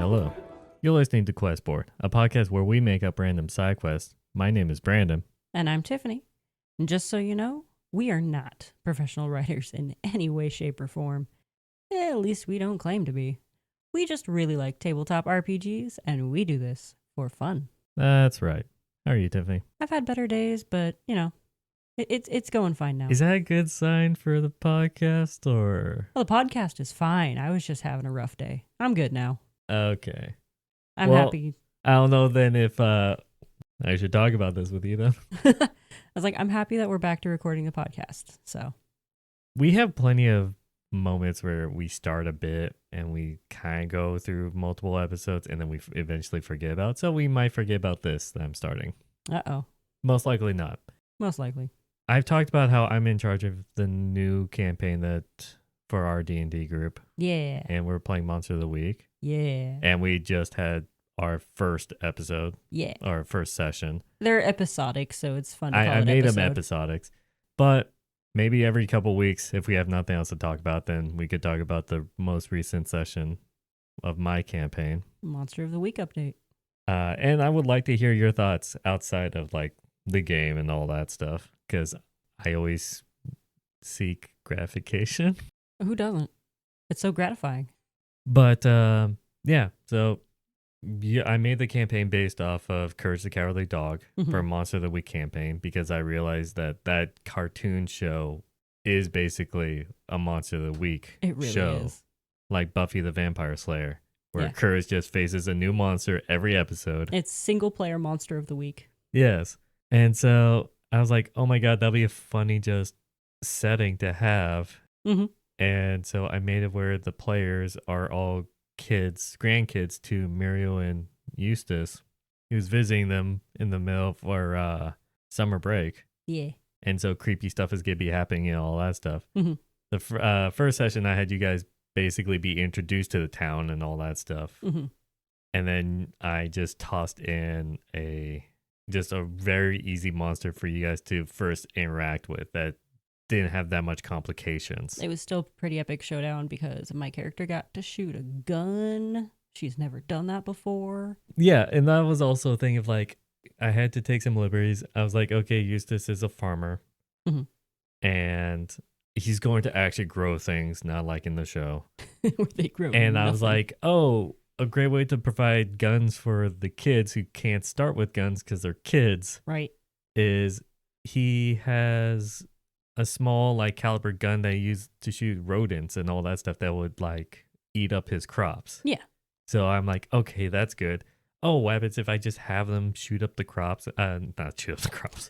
Hello. You're listening to Questboard, a podcast where we make up random side quests. My name is Brandon. And I'm Tiffany. And just so you know, we are not professional writers in any way, shape, or form. At least we don't claim to be. We just really like tabletop RPGs, and we do this for fun. That's right. How are you, Tiffany? I've had better days, but, you know, it's going fine now. Is that a good sign for the podcast, or? Well, the podcast is fine. I was just having a rough day. I'm good now. Okay. I'm Well, happy. I don't know then if I should talk about this with you then. I was like, I'm happy that we're back to recording the podcast. So We have plenty of moments where we start a bit and we kind of go through multiple episodes and then we eventually forget about. So we might forget about this that I'm starting. Uh-oh. Most likely not. Most likely. I've talked about how I'm in charge of the new campaign that for our D&D group. Yeah. And we're playing Monster of the Week. Yeah. And we just had our first episode. Yeah. Our first session. They're episodic, so it's fun to call I it made episode. them episodics. But maybe every couple weeks, if we have nothing else to talk about, then we could talk about the most recent session of my campaign. Monster of the Week update. And I would like to hear your thoughts outside of like the game and all that stuff, because I always seek gratification. Who doesn't? It's so gratifying. But yeah, so yeah, I made the campaign based off of Courage the Cowardly Dog for Monster of the Week campaign, because I realized that that cartoon show is basically a Monster of the Week It really show, is. like Buffy the Vampire Slayer, where Yeah. Courage just faces a new monster every episode. It's single player Monster of the Week. Yes. And so I was like, oh my God, that'd be a funny just setting to have. Mm-hmm. And so I made it where the players are all kids, grandkids to Muriel and Eustace, who's visiting them in the middle for summer break. Yeah. And so creepy stuff is going to be happening and all that stuff. Mm-hmm. The first session, I had you guys basically be introduced to the town and all that stuff. Mm-hmm. And then I just tossed in a very easy monster for you guys to first interact with that didn't have that much complications. It was still a pretty epic showdown because my character got to shoot a gun. She's never done that before. Yeah, and that was also a thing of like, I had to take some liberties. I was like, okay, Eustace is a farmer. Mhm. And he's going to actually grow things, not like in the show. Where they grow And I was nothing. like, oh, a great way to provide guns for the kids who can't start with guns because they're kids Right. is he has a small like caliber gun that he used to shoot rodents and all that stuff that would like eat up his crops. Yeah. So I'm like, okay, that's good. Oh, what happens if I just have them shoot up the crops? Not shoot up the crops.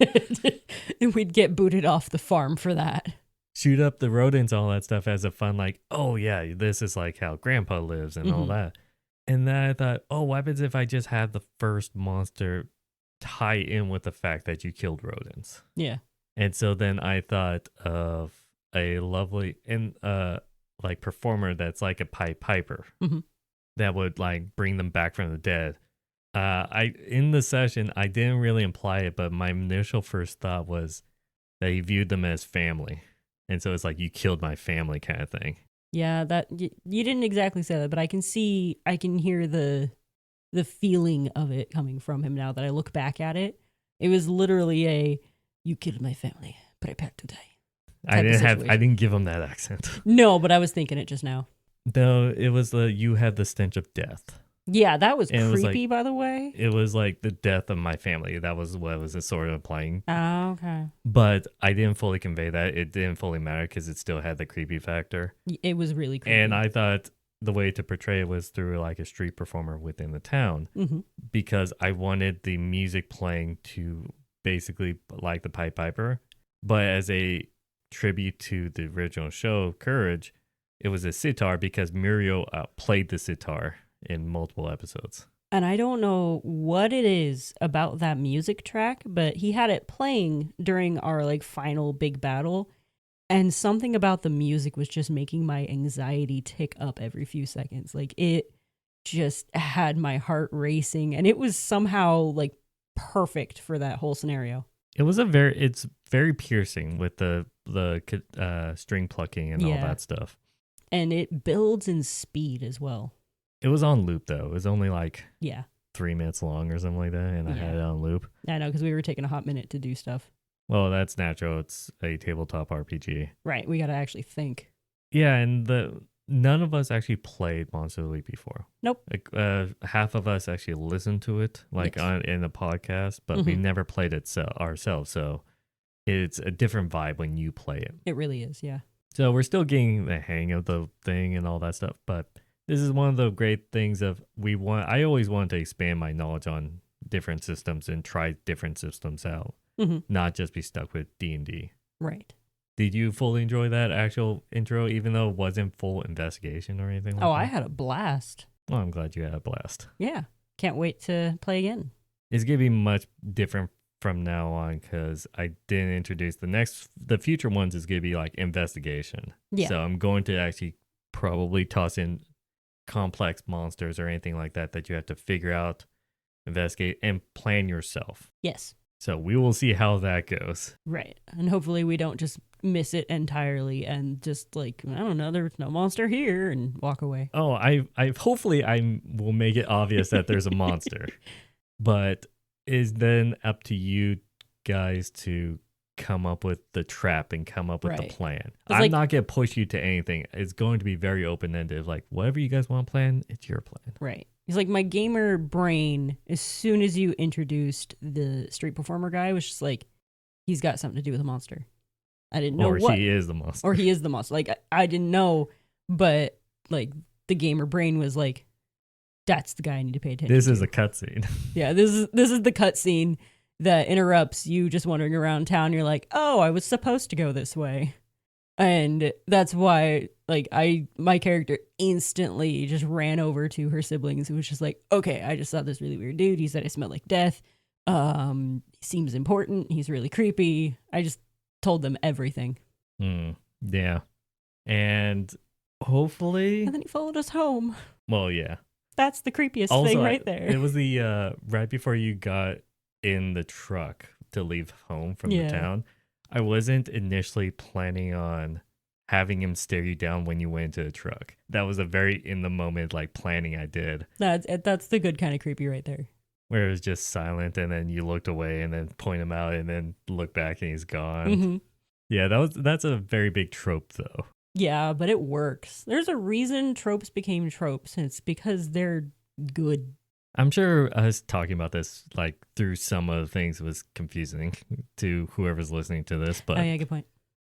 And we'd get booted off the farm for that. Shoot up the rodents, all that stuff as a fun, like, oh yeah, this is like how grandpa lives and all that. And then I thought, oh, what happens if I just have the first monster tie in with the fact that you killed rodents? Yeah. And so then I thought of a lovely like performer that's like a Pied Piper that would like bring them back from the dead. In the session I didn't really imply it, but my initial first thought was that he viewed them as family, and so it's like you killed my family kind of thing. Yeah, that you didn't exactly say that, but I can hear the feeling of it coming from him now that I look back at it. It was literally a "you killed my family, prepare to die." I didn't give him that accent. No, but I was thinking it just now. No, it was you had the stench of death. Yeah, that was And it was creepy, by the way. It was like the death of my family. That was what was sort of implying. Oh, okay. But I didn't fully convey that. It didn't fully matter because it still had the creepy factor. It was really creepy. And I thought the way to portray it was through like a street performer within the town, because I wanted the music playing to basically like the Pied Piper, but as a tribute to the original show, Courage, it was a sitar because Muriel played the sitar in multiple episodes. And I don't know what it is about that music track, but he had it playing during our like final big battle. And something about the music was just making my anxiety tick up every few seconds. Like it just had my heart racing, and it was somehow like perfect for that whole scenario. It's very piercing with the string plucking and all that stuff. And it builds in speed as well. It was on loop though. It was only like Yeah. 3 minutes long or something like that, and I had it on loop. I know, because we were taking a hot minute to do stuff. Well, that's natural. It's a tabletop RPG. Right. We got to actually think. Yeah, and none of us actually played Monster of the Week before. Nope. Like half of us actually listened to it, like in a podcast, but we never played it ourselves. So it's a different vibe when you play it. It really is, yeah. So we're still getting the hang of the thing and all that stuff, but this is one of the great things of I always wanted to expand my knowledge on different systems and try different systems out, not just be stuck with D&D. Right. Did you fully enjoy that actual intro, even though it wasn't full investigation or anything like that? I had a blast. Well, I'm glad you had a blast. Yeah. Can't wait to play again. It's going to be much different from now on because I didn't introduce the future ones is going to be like investigation. Yeah. So I'm going to actually probably toss in complex monsters or anything like that you have to figure out, investigate, and plan yourself. Yes. So we will see how that goes. Right. And hopefully we don't just miss it entirely and just like, I don't know, there's no monster here and walk away. Oh, I hopefully I will make it obvious that there's a monster. But is then up to you guys to come up with the trap and come up with the plan. I'm not going to push you to anything. It's going to be very open-ended. Like, whatever you guys want to plan, it's your plan. Right. He's like, my gamer brain, as soon as you introduced the street performer guy, was just like, he's got something to do with a monster. I didn't know what. Or he is the monster. Or he is the monster. Like, I didn't know, but like the gamer brain was like, that's the guy I need to pay attention to. This is a cutscene. Yeah, this is the cutscene that interrupts you just wandering around town. You're like, oh, I was supposed to go this way. And that's why, like, my character instantly just ran over to her siblings. It was just like, okay, I just saw this really weird dude. He said I smelled like death. He seems important. He's really creepy. I just told them everything. Yeah. And hopefully... And then he followed us home. Well, yeah. That's the creepiest thing right there. It was the, right before you got in the truck to leave home from the town. I wasn't initially planning on having him stare you down when you went into the truck. That was a very in the moment like planning I did. That's the good kind of creepy right there. Where it was just silent and then you looked away and then point him out and then look back and he's gone. Yeah, that's a very big trope though. Yeah, but it works. There's a reason tropes became tropes, and it's because they're good. I'm sure us talking about this like through some of the things was confusing to whoever's listening to this, but oh yeah, good point.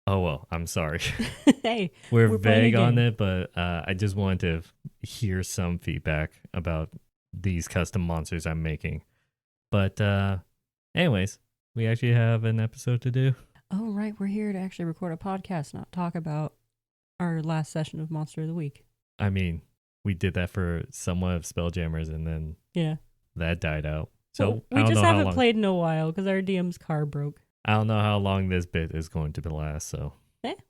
Oh well, I'm sorry. Hey, we're vague on it, but I just wanted to hear some feedback about these custom monsters I'm making. But anyways, we actually have an episode to do. Oh right, we're here to actually record a podcast, not talk about our last session of Monster of the Week. I mean, we did that for somewhat of Spelljammers, and then that died out. So we just haven't played in a while because our DM's car broke. I don't know how long this bit is going to last, so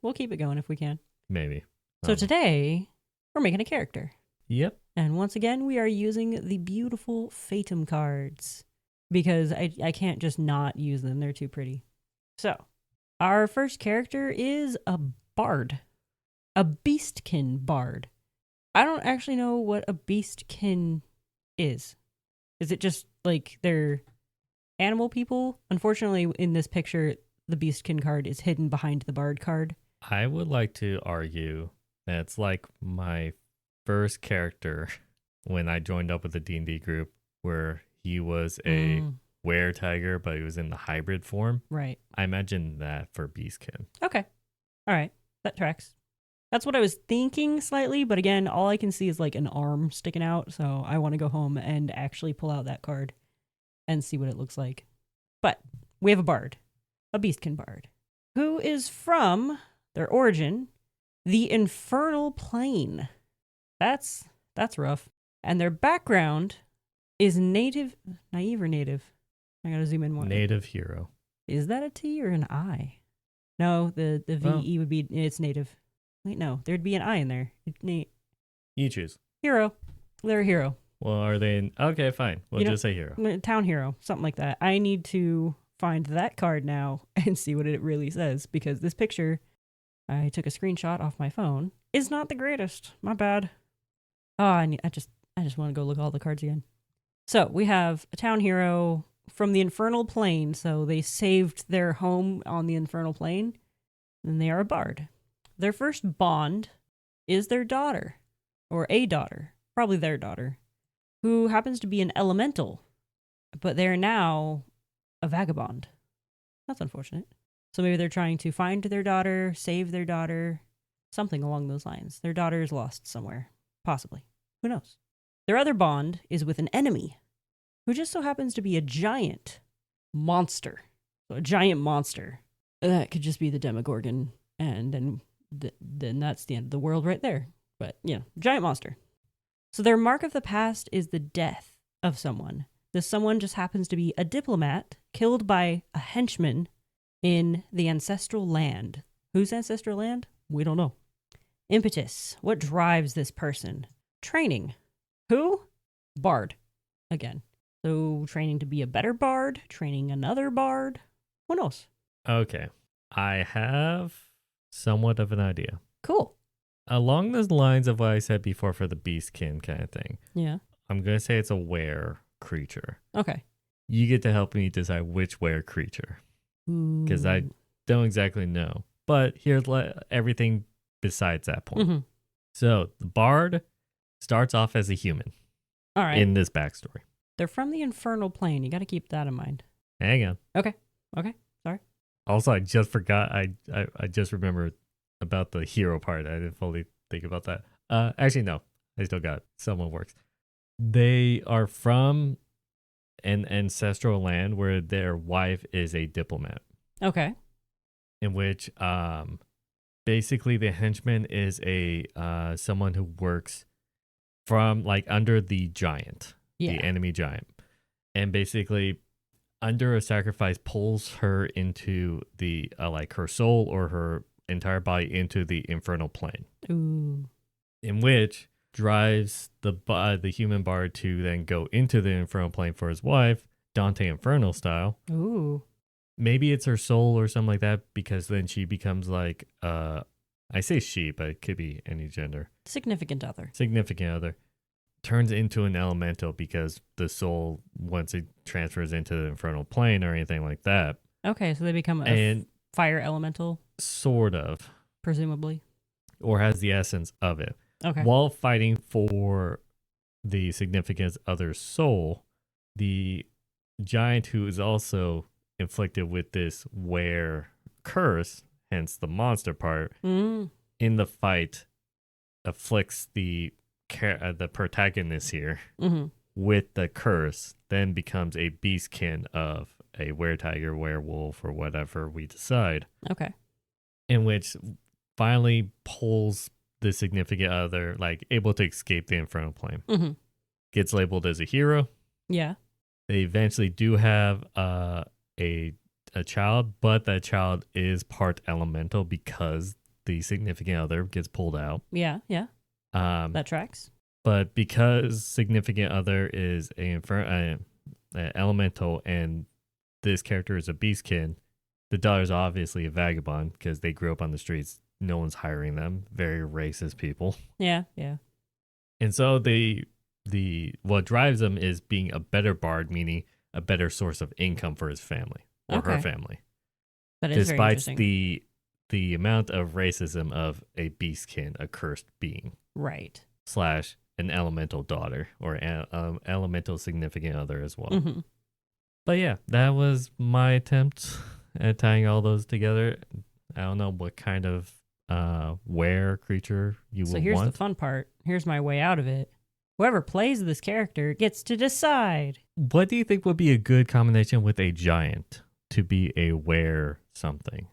we'll keep it going if we can. Maybe. So today we're making a character. Yep. And once again, we are using the beautiful Fatum cards because I can't just not use them. They're too pretty. So our first character is a bard, a Beastkin bard. I don't actually know what a Beastkin is. Is it just like they're animal people? Unfortunately, in this picture, the Beastkin card is hidden behind the bard card. I would like to argue that it's like my first character when I joined up with the D&D group where he was a were-tiger, but he was in the hybrid form. Right. I imagine that for Beastkin. Okay. All right. That tracks. That's what I was thinking slightly, but again, all I can see is like an arm sticking out, so I want to go home and actually pull out that card and see what it looks like. But we have a bard, a Beastkin bard, who is from their origin, the Infernal Plane. That's rough. And their background is naive or native? I gotta zoom in more. Native hero. Is that a T or an I? No, the VE would be, it's native. Wait, no, there'd be an I in there. You choose. Hero. They're a hero. Well, are they in... Okay, fine. We'll just say hero. Town hero, something like that. I need to find that card now and see what it really says, because this picture, I took a screenshot off my phone, is not the greatest. My bad. Oh, I I just want to go look at all the cards again. So we have a town hero from the Infernal Plane. So they saved their home on the Infernal Plane. And they are a bard. Their first bond is their daughter, or a daughter, probably their daughter, who happens to be an elemental, but they're now a vagabond. That's unfortunate. So maybe they're trying to find their daughter, save their daughter, something along those lines. Their daughter is lost somewhere, possibly. Who knows? Their other bond is with an enemy, who just so happens to be a giant monster. So a giant monster. That could just be the Demogorgon, and then that's the end of the world right there. But, giant monster. So their mark of the past is the death of someone. This someone just happens to be a diplomat killed by a henchman in the ancestral land. Whose ancestral land? We don't know. Impetus. What drives this person? Training. Who? Bard. Again. So training to be a better bard, training another bard. Who knows? Okay. I have somewhat of an idea. Cool. Along the lines of what I said before for the Beastkin kind of thing. Yeah. I'm going to say it's a were creature. Okay. You get to help me decide which were creature. Because I don't exactly know. But here's everything besides that point. Mm-hmm. So the bard starts off as a human. All right. In this backstory. They're from the Infernal Plane. You got to keep that in mind. Hang on. Okay. Sorry. Also, I just forgot. I just remembered about the hero part. I didn't fully think about that. Actually, no. I still got it. Someone works. They are from an ancestral land where their wife is a diplomat. Okay. In which, basically, the henchman is a someone who works from under the giant, the enemy giant, and basically under a sacrifice pulls her into the her soul or her entire body into the infernal plane. Ooh. In which drives the human bard to then go into the infernal plane for his wife, Dante Inferno style. Ooh. Maybe it's her soul or something like that, because then she becomes I say she, but it could be any gender. Significant other. Turns into an elemental because the soul, once it transfers into the infernal plane or anything like that. Okay, so they become a fire elemental? Sort of. Presumably. Or has the essence of it. Okay. While fighting for the significant other's soul, the giant who is also inflicted with this were curse, hence the monster part, in the fight afflicts the protagonist here with the curse, then becomes a beastkin of a were-tiger, werewolf, or whatever we decide. Okay. In which finally pulls the significant other, able to escape the infernal plane. Gets labeled as a hero. Yeah. They eventually do have a child, but that child is part elemental because the significant other gets pulled out. Yeah. That tracks. But because significant other is a elemental and this character is a beastkin, the daughter's obviously a vagabond because they grew up on the streets. No one's hiring them. Very racist people. Yeah. And so what drives them is being a better bard, meaning a better source of income for his family or her family. That is very interesting. Despite the amount of racism of a beastkin, a cursed being. Right. / an elemental daughter or an elemental significant other as well. But yeah, that was my attempt at tying all those together. I don't know what kind of were creature you would want. So here's the fun part. Here's my way out of it. Whoever plays this character gets to decide. What do you think would be a good combination with a giant to be a were something?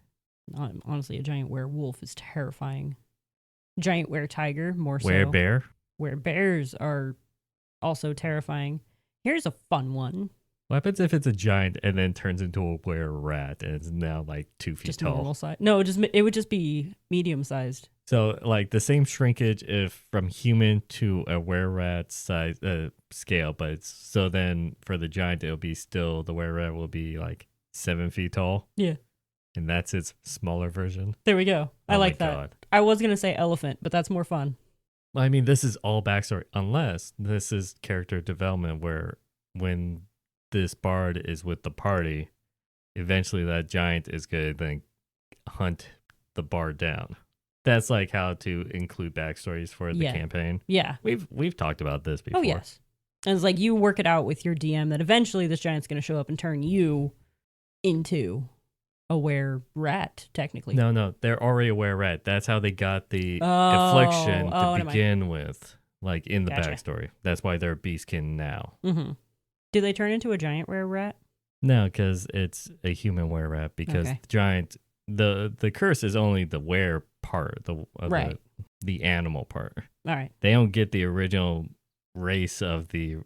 Honestly, a giant werewolf is terrifying. Giant were-tiger, more so. Were-bear? Were-bears are also terrifying. Here's a fun one. What happens if it's a giant and then turns into a were-rat and it's now 2 feet just tall? Normal size. No, it would just be medium-sized. So the same shrinkage if from human to a were-rat size scale, but so then for the giant it'll be still, the were-rat will be 7 feet tall. Yeah. And that's its smaller version. There we go. I like that. God. I was going to say elephant, but that's more fun. I mean, this is all backstory, unless this is character development where when this bard is with the party, eventually that giant is going to then hunt the bard down. That's like how to include backstories for the campaign. Yeah. We've talked about this before. Oh, yes. And it's like you work it out with your DM that eventually this giant's going to show up and turn you into a were-rat, technically. No, they're already a were-rat. That's how they got the affliction to begin with, like in the backstory. That's why they're Beastkin now. Mm-hmm. Do they turn into a giant were-rat? No, because it's a human were-rat. Because the giant, the curse is only the were part, the animal part. All right. They don't get the original race of the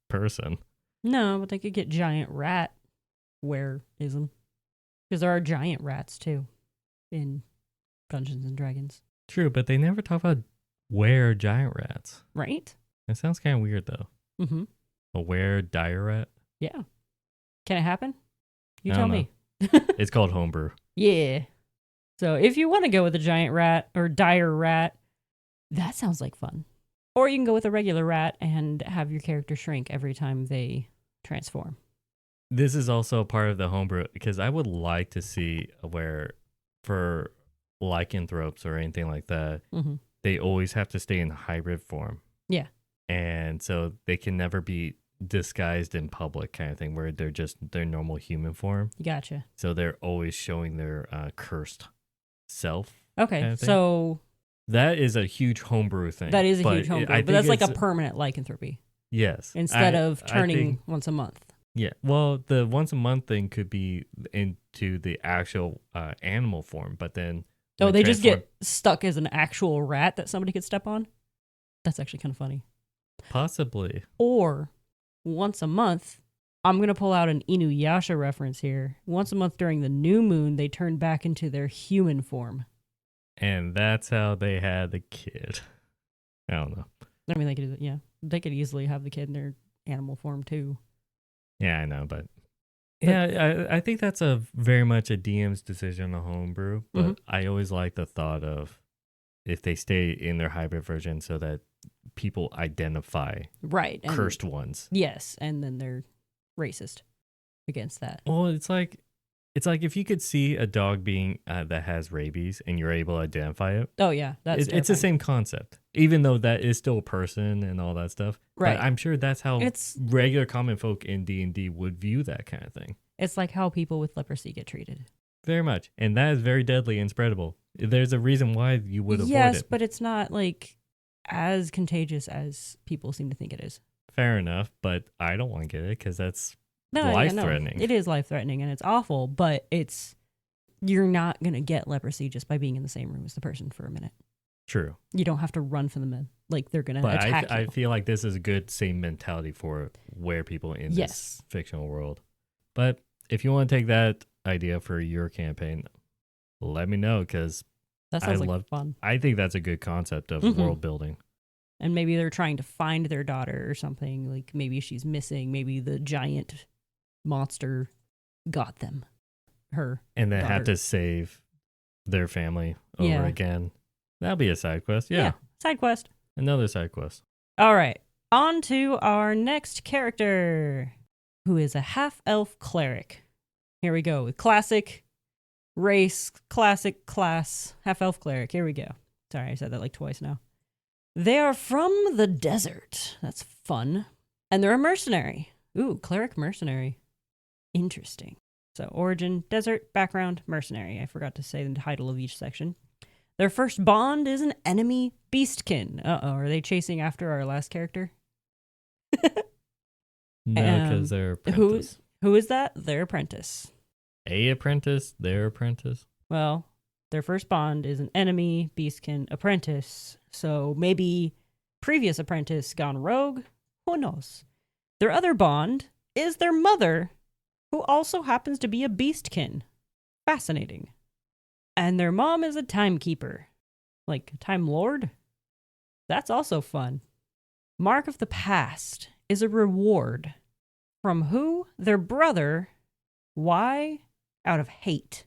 person. No, but they could get giant rat were-ism. Because there are giant rats, too, in Dungeons and Dragons. True, but they never talk about were giant rats. Right? It sounds kind of weird, though. Mm-hmm. A were dire rat? Yeah. Can it happen? You tell me. It's called homebrew. Yeah. So if you want to go with a giant rat or dire rat, that sounds like fun. Or you can go with a regular rat and have your character shrink every time they transform. This is also part of the homebrew because I would like to see where for lycanthropes or anything like that, they always have to stay in hybrid form. Yeah. And so they can never be disguised in public kind of thing where they're just their normal human form. Gotcha. So they're always showing their cursed self. Okay. Kind of so that is a huge homebrew thing. That is a huge homebrew, but that's like a permanent lycanthropy. Yes. Instead of turning once a month. Yeah, well, the once a month thing could be into the actual animal form, but then... Oh, they just get stuck as an actual rat that somebody could step on? That's actually kind of funny. Possibly. Or, once a month, I'm going to pull out an Inuyasha reference here. Once a month during the new moon, they turn back into their human form. And that's how they had the kid. I don't know. I mean, they could easily have the kid in their animal form, too. Yeah, I know, but I think that's a very much a DM's decision on homebrew. But I always like the thought of if they stay in their hybrid version so that people identify cursed ones. Yes, and then they're racist against that. Well, it's like if you could see a dog being that has rabies and you're able to identify it. Oh yeah, it's the same concept. Even though that is still a person and all that stuff. Right. But I'm sure that's how regular common folk in D&D would view that kind of thing. It's like how people with leprosy get treated. Very much. And that is very deadly and spreadable. There's a reason why you would avoid it. Yes, but it's not like as contagious as people seem to think it is. Fair enough, but I don't want to get it because that's life-threatening. It is life-threatening and it's awful, but you're not going to get leprosy just by being in the same room as the person for a minute. True. You don't have to run from them. Like they're going to attack you. I feel like this is a good same mentality for where people in this fictional world. But if you want to take that idea for your campaign, let me know because that sounds like fun. I think that's a good concept of world building. And maybe they're trying to find their daughter or something. Like maybe she's missing. Maybe the giant monster got them. And they have to save their family over again. That'll be a side quest. Yeah. Side quest. Another side quest. All right. On to our next character, who is a half-elf cleric. Here we go. Classic race, classic class, half-elf cleric. Here we go. Sorry, I said that like twice now. They are from the desert. That's fun. And they're a mercenary. Ooh, cleric mercenary. Interesting. So, origin, desert, background, mercenary. I forgot to say the title of each section. Their first bond is an enemy beastkin. Uh-oh, are they chasing after our last character? No, because they're apprentice. Who is that? Their apprentice. A apprentice? Their apprentice? Well, their first bond is an enemy beastkin apprentice. So maybe previous apprentice gone rogue? Who knows? Their other bond is their mother, who also happens to be a beastkin. Fascinating. And their mom is a timekeeper. Like Time Lord? That's also fun. Mark of the Past is a reward. From who? Their brother. Why? Out of hate.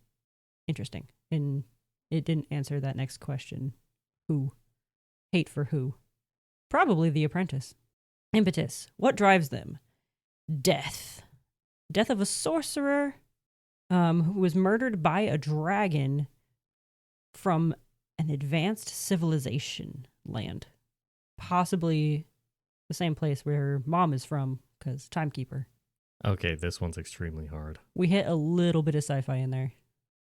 Interesting. And it didn't answer that next question. Who? Hate for who? Probably the apprentice. Impetus. What drives them? Death. Death of a sorcerer who was murdered by a dragon from an advanced civilization land. Possibly the same place where Mom is from, because Timekeeper. Okay, this one's extremely hard. We hit a little bit of sci-fi in there.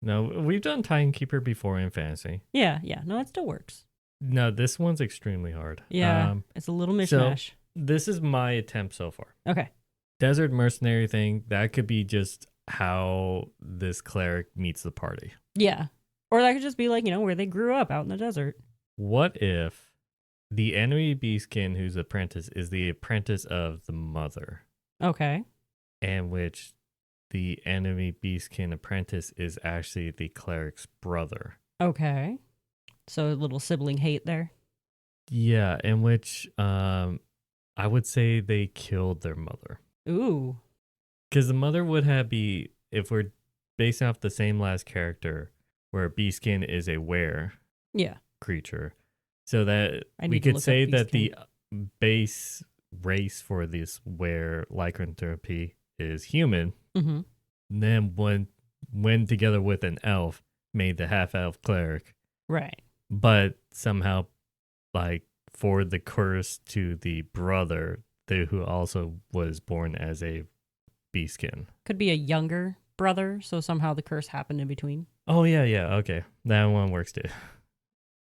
No, we've done Timekeeper before in fantasy. Yeah. No, it still works. No, this one's extremely hard. Yeah, it's a little mishmash. So this is my attempt so far. Okay. Desert mercenary thing, that could be just how this cleric meets the party. Yeah. Or that could just be like, where they grew up out in the desert. What if the enemy Beastkin who's apprentice is the apprentice of the mother? Okay. And which the enemy Beastkin apprentice is actually the cleric's brother. Okay. So a little sibling hate there. Yeah, in which I would say they killed their mother. Ooh. Because the mother would have if we're basing off the same last character, where Beastkin is a were creature. So that we could say that the base race for this were lycanthropy is human. Mm-hmm. Then when together with an elf, made the half-elf cleric. Right. But somehow, like, for the curse to the brother, who also was born as a Beastkin. Could be a younger brother, so somehow the curse happened in between. Oh, yeah, okay. That one works too.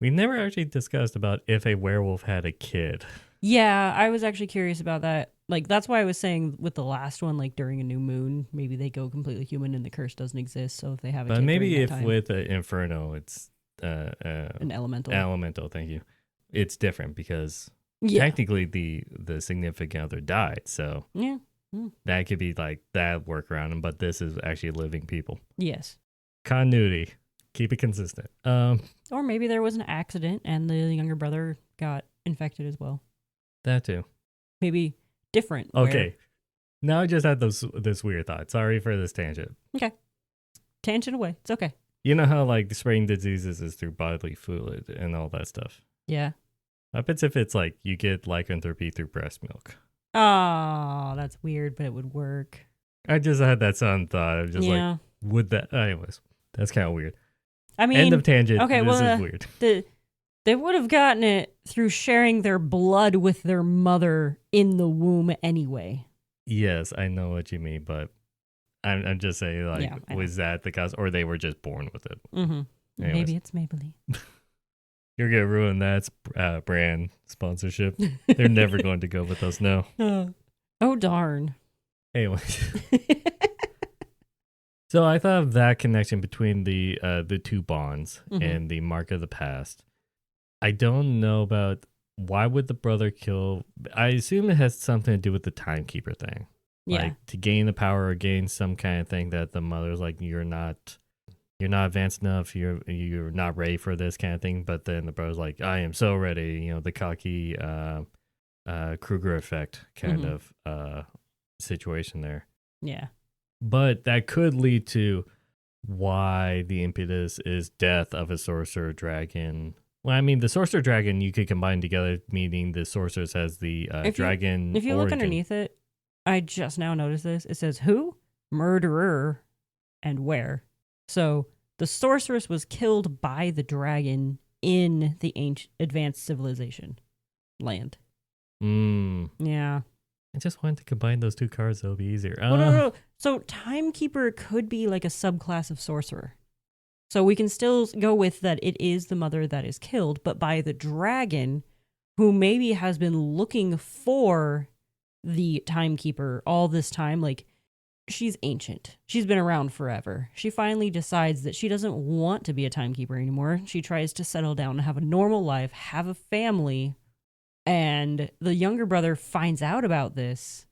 We never actually discussed about if a werewolf had a kid. Yeah, I was actually curious about that. Like, that's why I was saying with the last one, like, during a new moon, maybe they go completely human and the curse doesn't exist, so if they have a kid But maybe during if that time, with Inferno, it's... an elemental. Elemental, thank you. It's different because Yeah. technically the significant other died, so Yeah. that could be like that workaround, but this is actually living people. Yes. Continuity. Keep it consistent. Or maybe there was an accident and the younger brother got infected as well. That too. Maybe different. Okay. Now I just had this weird thought. Sorry for this tangent. Okay. Tangent away. It's okay. You know how like spreading diseases is through bodily fluid and all that stuff? Yeah. I bet if it's like you get lycanthropy through breast milk. Oh, that's weird, but it would work. I just had that sudden thought. I'm just like, would that... Anyways, that's kind of weird. I mean... End of tangent. Okay, this is weird. They would have gotten it through sharing their blood with their mother in the womb anyway. Yes, I know what you mean, but I'm just saying, like, was that the cause, or they were just born with it? Mm-hmm. Maybe it's Maybelline. You're gonna ruin that brand sponsorship. They're never going to go with us. No. Oh darn. Anyway, so I thought of that connection between the two bonds and the mark of the past. I don't know about why would the brother kill. I assume it has something to do with the timekeeper thing. Yeah. Like to gain the power or gain some kind of thing that the mother's like, you're not advanced enough, you're not ready for this kind of thing. But then the brother's like, I am so ready, the cocky Kruger effect kind of situation there. Yeah. But that could lead to why the impetus is death of a sorcerer dragon. Well, I mean, the sorcerer dragon you could combine together, meaning the sorceress has the dragon. If you look underneath it, I just now noticed this. It says who, murderer, and where. So the sorceress was killed by the dragon in the ancient advanced civilization land. Yeah. I just wanted to combine those two cards. It'll be easier. No. So Timekeeper could be like a subclass of sorcerer. So we can still go with that it is the mother that is killed, but by the dragon who maybe has been looking for the Timekeeper all this time. Like, she's ancient. She's been around forever. She finally decides that she doesn't want to be a Timekeeper anymore. She tries to settle down and have a normal life, have a family. And the younger brother finds out about this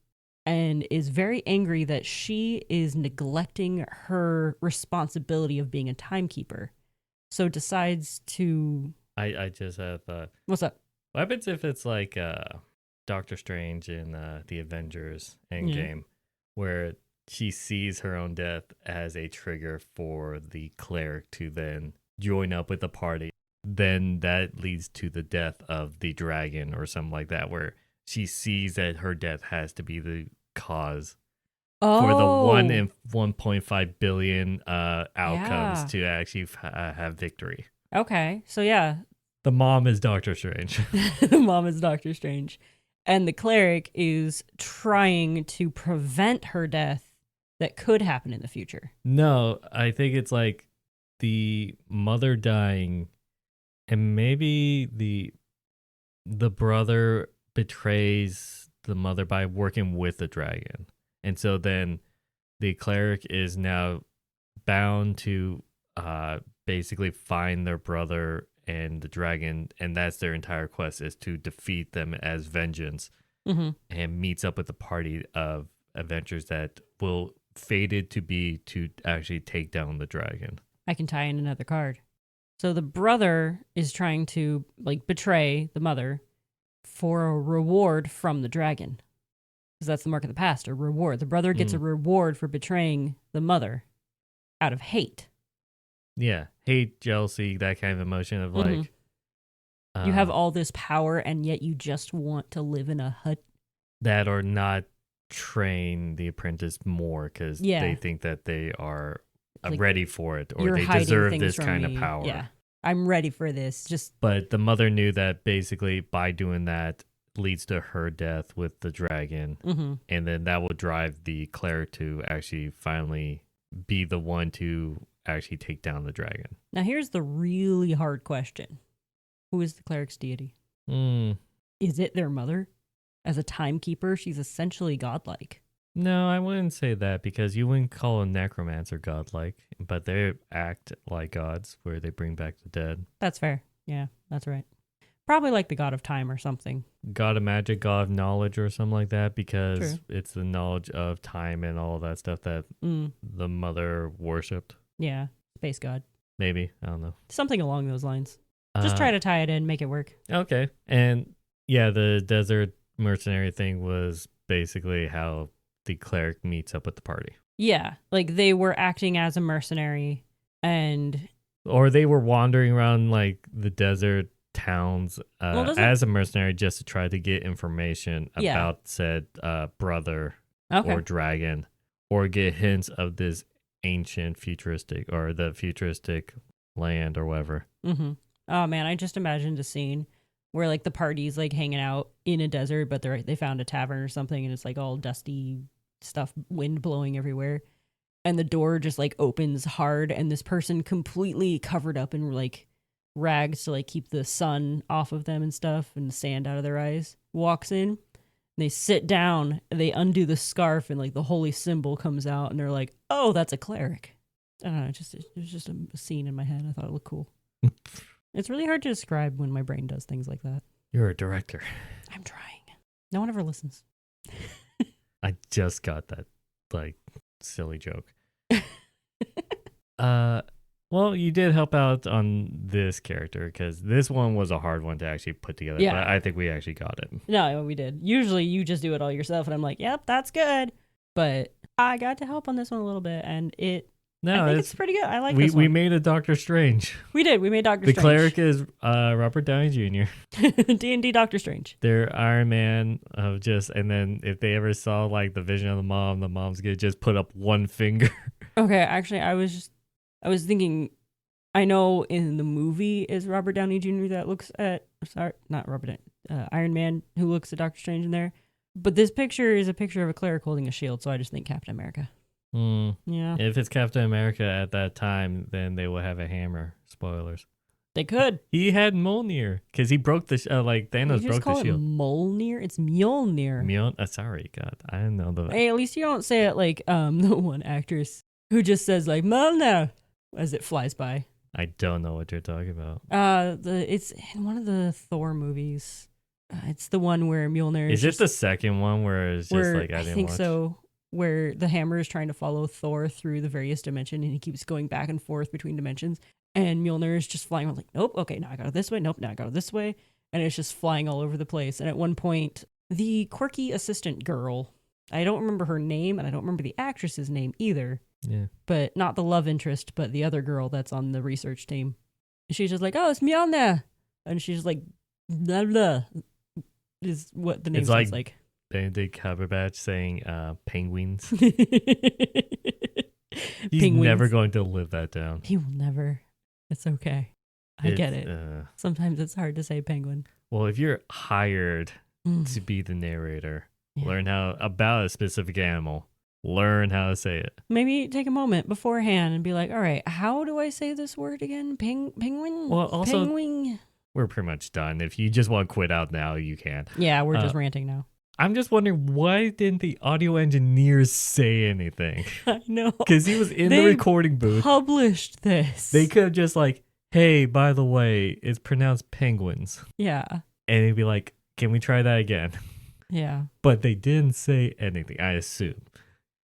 and is very angry that she is neglecting her responsibility of being a timekeeper. So decides to... I just have... What's up? What happens if it's like Doctor Strange in the Avengers Endgame, where she sees her own death as a trigger for the cleric to then join up with the party? then that leads to the death of the dragon or something like that, where she sees that her death has to be the cause for the 1 in 1.5 billion outcomes to actually have victory. Okay, so yeah. The mom is Doctor Strange. The mom is Doctor Strange. And the cleric is trying to prevent her death that could happen in the future. No, I think it's like the mother dying, and maybe the brother betrays the mother by working with the dragon. And so then the cleric is now bound to basically find their brother and the dragon, and that's their entire quest, is to defeat them as vengeance, and meets up with a party of adventurers that will fated to be to actually take down the dragon. I can tie in another card. So the brother is trying to betray the mother for a reward from the dragon. Because that's the mark of the past, a reward. The brother gets a reward for betraying the mother out of hate. Yeah, hate, jealousy, that kind of emotion of like... you have all this power and yet you just want to live in a hut. That or not train the apprentice more because they think that they are ready for it, or they deserve this kind of power. Yeah, I'm ready for this. But the mother knew that basically by doing that leads to her death with the dragon, and then that will drive the cleric to actually finally be the one to actually take down the dragon. Now here's the really hard question. Who is the cleric's deity? Is it their mother? As a timekeeper, she's essentially godlike. No, I wouldn't say that, because you wouldn't call a necromancer godlike, but they act like gods where they bring back the dead. That's fair. Yeah, that's right. Probably like the god of time or something. God of magic, god of knowledge or something like that, because it's the knowledge of time and all that stuff that the mother worshipped. Yeah, space god. Maybe, I don't know. Something along those lines. Just try to tie it in, make it work. Okay. And yeah, the desert mercenary thing was basically how the cleric meets up with the party. Yeah, like they were acting as a mercenary or they were wandering around like the desert towns as a mercenary just to try to get information about said brother or dragon, or get hints of this ancient futuristic or the futuristic land or whatever. Oh man, I just imagined a scene where like the party's like hanging out in a desert, but they found a tavern or something, and it's like all dusty stuff, wind blowing everywhere, and the door just like opens hard, and this person completely covered up in like rags to like keep the sun off of them and stuff, and the sand out of their eyes, walks in, and they sit down, and they undo the scarf, and like the holy symbol comes out, and they're like, "Oh, that's a cleric." I don't know, it was just a scene in my head. I thought it looked cool. It's really hard to describe when my brain does things like that. You're a director. I'm trying. No one ever listens. I just got that, like, silly joke. Well, you did help out on this character, because this one was a hard one to actually put together. Yeah. But I think we actually got it. No, we did. Usually you just do it all yourself, and I'm like, yep, that's good. But I got to help on this one a little bit, and I think it's pretty good. I like this one. We made a Doctor Strange. We did. We made Doctor Strange. The cleric is Robert Downey Jr. D&D Doctor Strange. They're Iron Man and then if they ever saw like the vision of the mom's gonna just put up one finger. Okay, actually, I was thinking, I know in the movie is Robert Downey Jr. that looks at, sorry, not Robert, Iron Man who looks at Doctor Strange in there. But this picture is a picture of a cleric holding a shield, so I just think Captain America. Yeah. If it's Captain America at that time, then they will have a hammer. Spoilers. They could. He had Mjolnir because he broke the like Thanos broke the shield. Mjolnir? It's Mjolnir. Sorry, God, I didn't know that. Hey, at least you don't say it like the one actress who just says like Mjolnir as it flies by. I don't know what you're talking about. It's in one of the Thor movies. It's the one where Mjolnir is it the second one where it's just like I think so. Where the hammer is trying to follow Thor through the various dimensions, and he keeps going back and forth between dimensions, and Mjolnir is just flying like, nope, okay, now I got it this way, nope, now I got it this way, and it's just flying all over the place. And at one point, the quirky assistant girl, I don't remember her name, and I don't remember the actress's name either, but not the love interest, but the other girl that's on the research team. She's just like, oh, it's Mjolnir. And she's like, blah, blah, is what the name It's sounds like. Benedict Cumberbatch saying penguins. He's Penguins. never going to live that down. He will never. It's okay. I get it. Sometimes it's hard to say penguin. Well, if you're hired to be the narrator, learn how about a specific animal. Learn how to say it. Maybe take a moment beforehand and be like, all right, how do I say this word again? Penguin? Well, also, penguin? We're pretty much done. If you just want to quit out now, you can. Yeah, we're just ranting now. I'm just wondering, why didn't the audio engineers say anything? I know. Because he was in the recording booth. Published this. They could have just like, hey, by the way, it's pronounced penguins. Yeah. And he'd be like, can we try that again? Yeah. But they didn't say anything, I assume.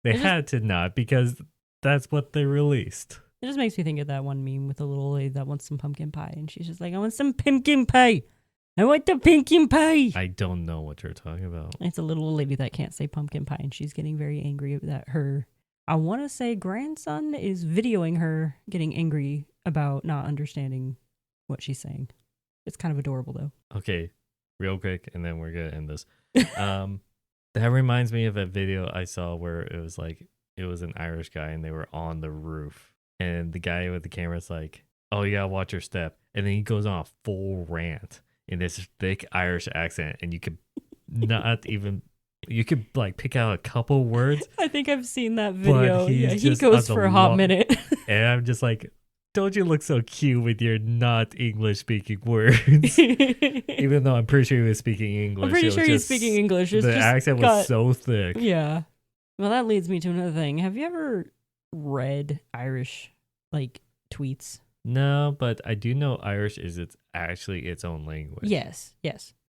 They had to not, because that's what they released. It just makes me think of that one meme with the little lady that wants some pumpkin pie. And she's just like, I want some pumpkin pie. I want the pumpkin pie. I don't know what you're talking about. It's a little lady that can't say pumpkin pie. And she's getting very angry that her, I want to say, grandson is videoing her getting angry about not understanding what she's saying. It's kind of adorable, though. Okay, real quick, and then we're going to end this. That reminds me of a video I saw where it was an Irish guy and they were on the roof. And the guy with the camera's like, oh, you gotta watch your step. And then he goes on a full rant in this thick Irish accent. And you could like pick out a couple words. I think I've seen that video. Yeah, he goes for a hot minute. And I'm just like, don't you look so cute with your not English speaking words? Even though I'm pretty sure he was speaking English. I'm pretty sure he's speaking English. The accent was so thick. Yeah. Well, that leads me to another thing. Have you ever read Irish like tweets? No, but I do know Irish is actually its own language. Yes.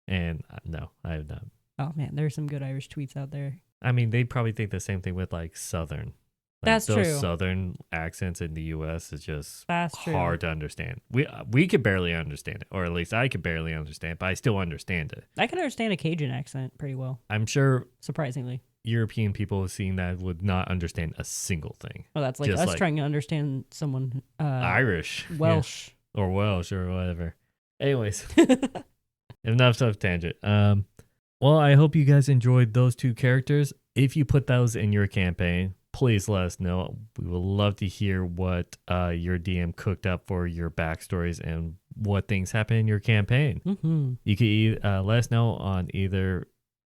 And no, I have not. Oh man, there's some good Irish tweets out there. I mean, they probably think the same thing with like Southern. Like, that's those true. Southern accents in the U.S. is just that's hard to understand. We could barely understand it, or at least I could barely understand it, but I still understand it. I can understand a Cajun accent pretty well. I'm sure, surprisingly, European people seeing that would not understand a single thing. Well, that's like just us trying to understand someone Irish, Welsh, or Welsh, or whatever. Anyways, enough tangent. Well, I hope you guys enjoyed those two characters. If you put those in your campaign, please let us know. We would love to hear what your DM cooked up for your backstories and what things happen in your campaign. Mm-hmm. You can let us know either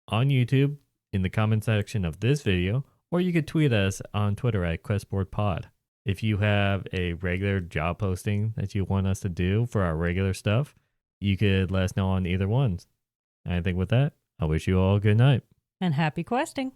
on YouTube in the comment section of this video, or you could tweet us on Twitter at QuestboardPod. If you have a regular job posting that you want us to do for our regular stuff, you could let us know on either ones. I think with that, I wish you all a good night. And happy questing.